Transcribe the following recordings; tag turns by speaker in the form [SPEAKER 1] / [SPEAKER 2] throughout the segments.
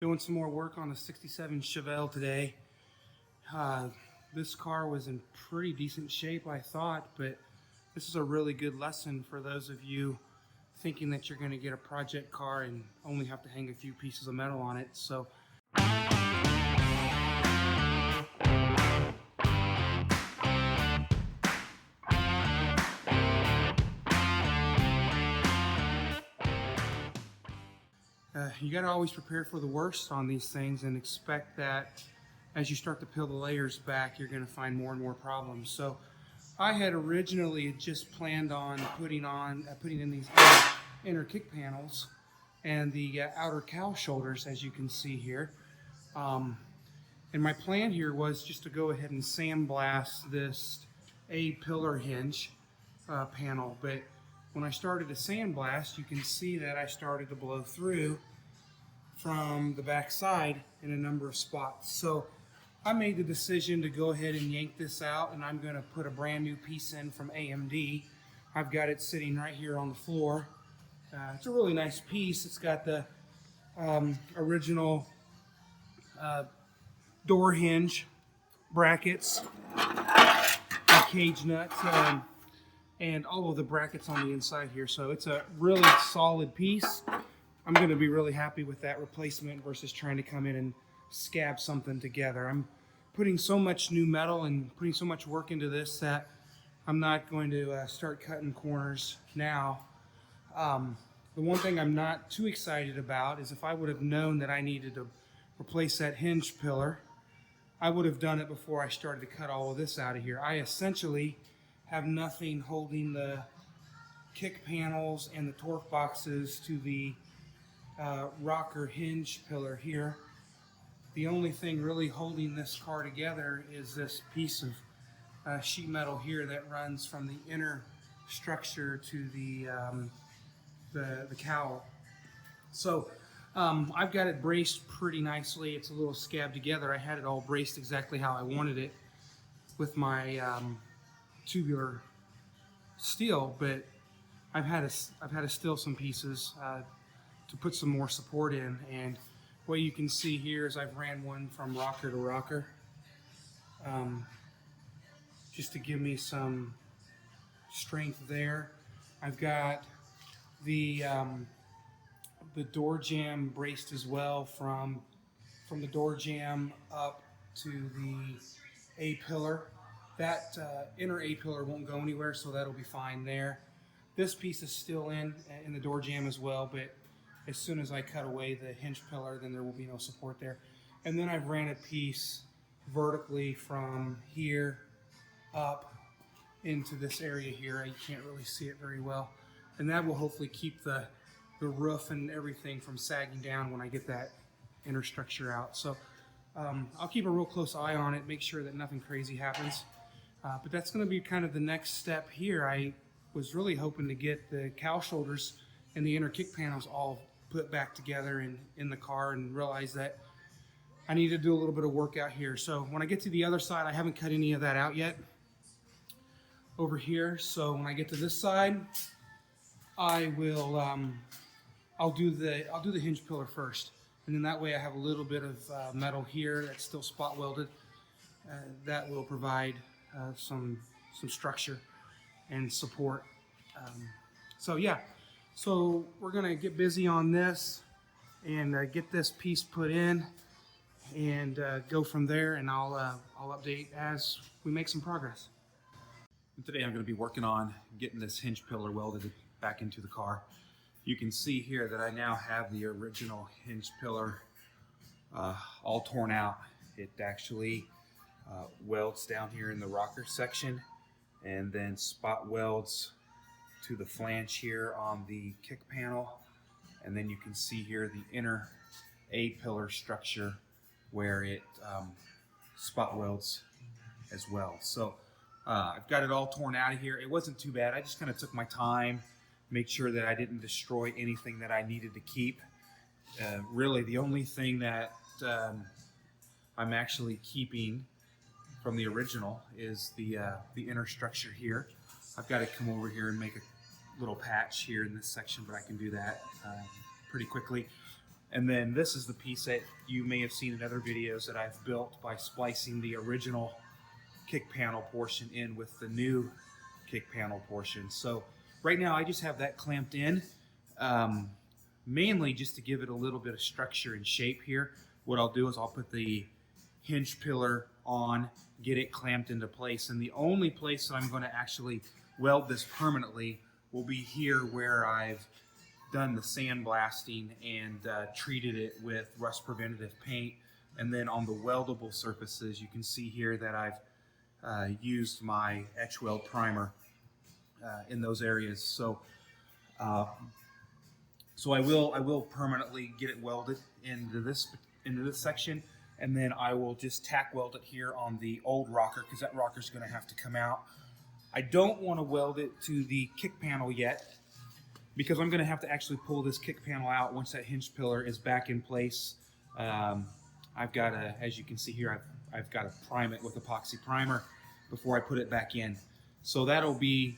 [SPEAKER 1] Doing some more work on the 67 Chevelle today. This car was in pretty decent shape, I thought, but this is a really good lesson for those of you thinking that you're going to get a project car and only have to hang a few pieces of metal on it. So you got to always prepare for the worst on these things and expect that as you start to peel the layers back, you're going to find more and more problems. So I had originally just planned on putting in these inner kick panels and the outer cowl shoulders, as you can see here. And my plan here was just to go ahead and sandblast this A-pillar hinge panel, but when I started to sandblast, you can see that I started to blow through from the back side in a number of spots. So I made the decision to go ahead and yank this out, and I'm going to put a brand new piece in from AMD. I've got it sitting right here on the floor. It's a really nice piece. It's got the original door hinge brackets, the cage nuts, and all of the brackets on the inside here. So it's a really solid piece. I'm going to be really happy with that replacement versus trying to come in and scab something together. I'm putting so much new metal and putting so much work into this that I'm not going to start cutting corners now. The one thing I'm not too excited about is if I would have known that I needed to replace that hinge pillar, I would have done it before I started to cut all of this out of here. I essentially have nothing holding the kick panels and the torque boxes to the rocker hinge pillar here. The only thing really holding this car together is this piece of sheet metal here that runs from the inner structure to the cowl. So I've got it braced pretty nicely. It's a little scabbed together. I had it all braced exactly how I wanted it with my tubular steel, but I've had to steal some pieces to put some more support in. And what you can see here is I've ran one from rocker to rocker, just to give me some strength there. I've got the door jamb braced as well from the door jamb up to the A-pillar. That inner A-pillar won't go anywhere, so that'll be fine there. This piece is still in the door jamb as well, but as soon as I cut away the hinge pillar, then there will be no support there. And then I've ran a piece vertically from here up into this area here. You can't really see it very well. And that will hopefully keep the roof and everything from sagging down when I get that inner structure out. So I'll keep a real close eye on it, make sure that nothing crazy happens. But that's going to be kind of the next step here. I was really hoping to get the cowl shoulders and the inner kick panels all put back together in the car, and realize that I need to do a little bit of work out here. So when I get to the other side, I haven't cut any of that out yet over here. So when I get to this side, I will I'll do the hinge pillar first, and then that way I have a little bit of metal here that's still spot welded. That will provide some structure and support. So yeah. So we're gonna get busy on this and get this piece put in and go from there, and I'll update as we make some progress.
[SPEAKER 2] Today I'm going to be working on getting this hinge pillar welded back into the car. You can see here that I now have the original hinge pillar all torn out. It actually welds down here in the rocker section and then spot welds to the flange here on the kick panel, and then you can see here the inner A-pillar structure where it spot welds as well. So I've got it all torn out of here. It wasn't too bad. I just kind of took my time, make sure that I didn't destroy anything that I needed to keep. Really the only thing that I'm actually keeping from the original is the inner structure here. I've got to come over here and make a little patch here in this section, but I can do that pretty quickly. And then this is the piece that you may have seen in other videos that I've built by splicing the original kick panel portion in with the new kick panel portion. So right now I just have that clamped in, mainly just to give it a little bit of structure and shape here. What I'll do is I'll put the hinge pillar on, get it clamped into place, and the only place that I'm going to actually weld this permanently will be here where I've done the sandblasting and treated it with rust preventative paint. And then on the weldable surfaces, you can see here that I've used my etch weld primer in those areas. So I will permanently get it welded into this section, and then I will just tack weld it here on the old rocker, because that rocker is going to have to come out. I don't want to weld it to the kick panel yet, because I'm going to have to actually pull this kick panel out once that hinge pillar is back in place. I've got to, as you can see here, I've got to prime it with epoxy primer before I put it back in. So that'll be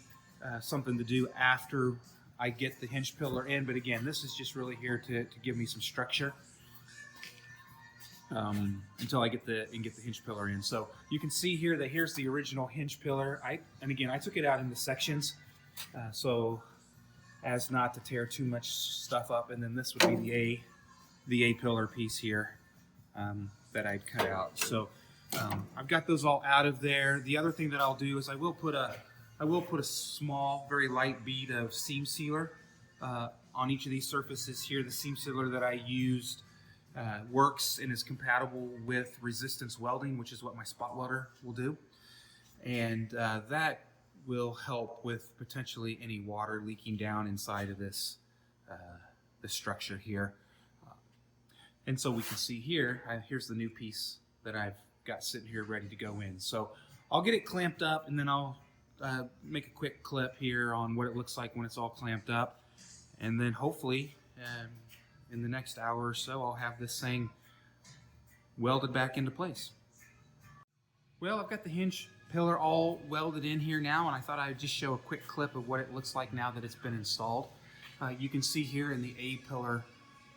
[SPEAKER 2] something to do after I get the hinge pillar in. But again, this is just really here to give me some structure until I get the hinge pillar in. So you can see here that here's the original hinge pillar. And again, I took it out into sections so as not to tear too much stuff up. And then this would be the A pillar piece here that I'd cut out. So I've got those all out of there. The other thing that I'll do is I will put a small, very light bead of seam sealer on each of these surfaces here. The seam sealer that I used works and is compatible with resistance welding, which is what my spot welder will do. And that will help with potentially any water leaking down inside of this structure here. And so we can see here, here's the new piece that I've got sitting here ready to go in. So I'll get it clamped up, and then I'll make a quick clip here on what it looks like when it's all clamped up. And then hopefully in the next hour or so, I'll have this thing welded back into place. Well, I've got the hinge pillar all welded in here now, and I thought I'd just show a quick clip of what it looks like now that it's been installed. You can see here in the A pillar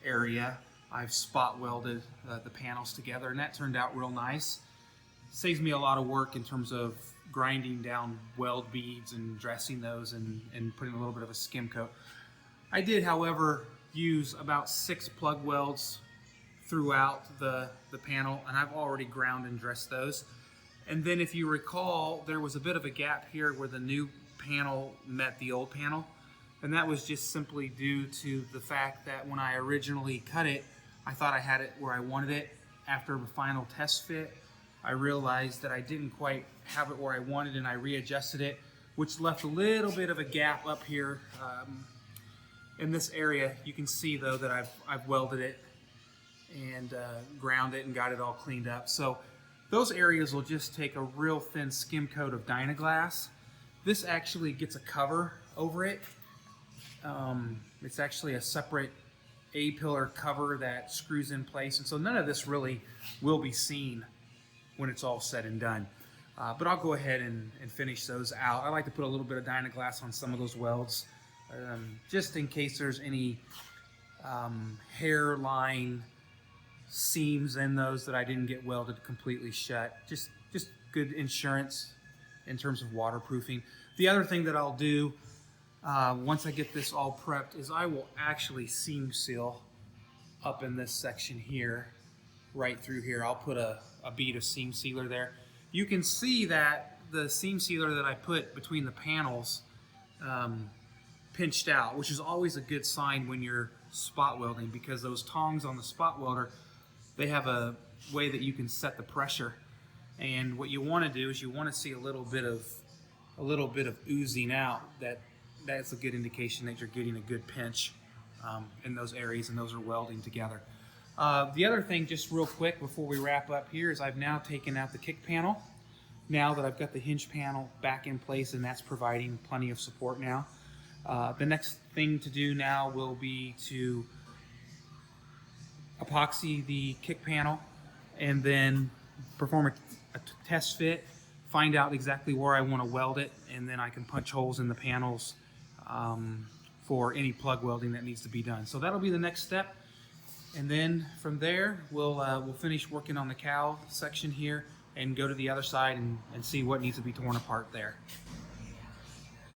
[SPEAKER 2] area, I've spot welded the panels together, and that turned out real nice. Saves me a lot of work in terms of grinding down weld beads and dressing those and putting a little bit of a skim coat. I did, however, use about 6 plug welds throughout the panel, and I've already ground and dressed those. And then if you recall, there was a bit of a gap here where the new panel met the old panel, and that was just simply due to the fact that when I originally cut it, I thought I had it where I wanted it. After the final test fit, I realized that I didn't quite have it where I wanted, and I readjusted it, which left a little bit of a gap up here in this area. You can see though that I've welded it and ground it and got it all cleaned up. So those areas will just take a real thin skim coat of Dynaglass. This actually gets a cover over it. It's actually a separate A-pillar cover that screws in place, and so none of this really will be seen when it's all said and done. But I'll go ahead and finish those out. I like to put a little bit of Dynaglass on some of those welds, just in case there's any hairline seams in those that I didn't get welded completely shut. Just good insurance in terms of waterproofing. The other thing that I'll do once I get this all prepped is I will actually seam seal up in this section here, right through here. I'll put a bead of seam sealer there. You can see that the seam sealer that I put between the panels pinched out, which is always a good sign when you're spot welding, because those tongs on the spot welder, they have a way that you can set the pressure, and what you want to do is you want to see a little bit of oozing out. That's a good indication that you're getting a good pinch in those areas, and those are welding together. The other thing, just real quick before we wrap up here, is I've now taken out the kick panel. Now that I've got the hinge panel back in place, and that's providing plenty of support now. The next thing to do now will be to epoxy the kick panel and then perform a test fit, find out exactly where I want to weld it, and then I can punch holes in the panels for any plug welding that needs to be done. So that'll be the next step.
[SPEAKER 1] And then from there, we'll finish working on the cowl section here and go to the other side and see what needs to be torn apart there.